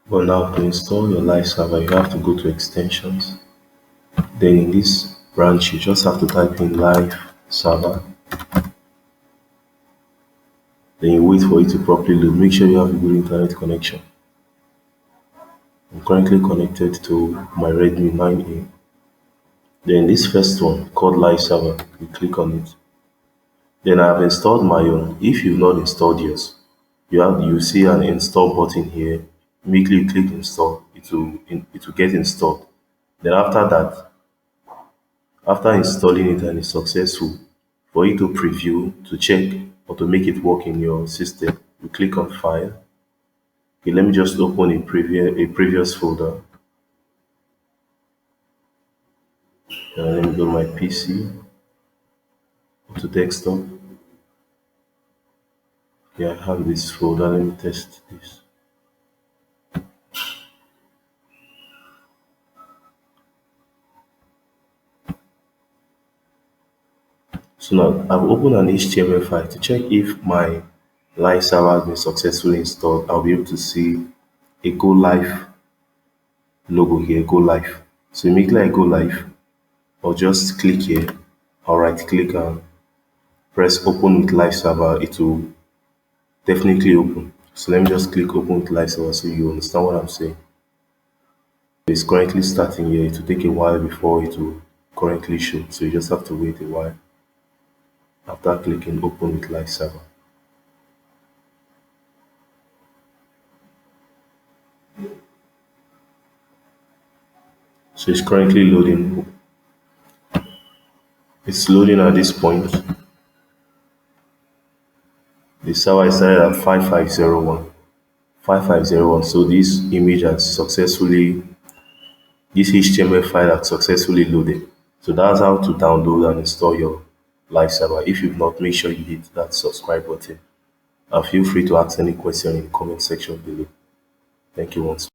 But now to install your live server, you have to go to extensions. Then in this branch, you just have to type in live server. Then you wait for it to properly load. Make sure you have a good internet connection. I'm currently connected to my Redmi 9A. Then this first one called live server, you click on it. Then I have installed my own. If you've not installed yours, you see an install button here. Immediately you click install, it will get installed. Then after installing it and it's successful, for you to preview, to check, or to make it work in your system, you click on file. Okay, let me just open a previous folder. Let me go to my PC, to desktop. Yeah, I have this folder. Let me test this. So now I've opened an HTML file to check if my live server has been successfully installed. I'll be able to see a go live logo here, go live. So immediately I go live, I'll just click here, I'll right click and press open with live server. It will definitely open. So let me just click open with live server so you understand what I'm saying. It's currently starting here. It will take a while before it will currently show. So you just have to wait a while after clicking open with live server. So it's currently loading. It's loading at this point. The server is started at 5501. 5501. So this HTML file has successfully loaded. So that's how to download and install your live server. If you've not, make sure you hit that subscribe button. And feel free to ask any question in the comment section below. Thank you once.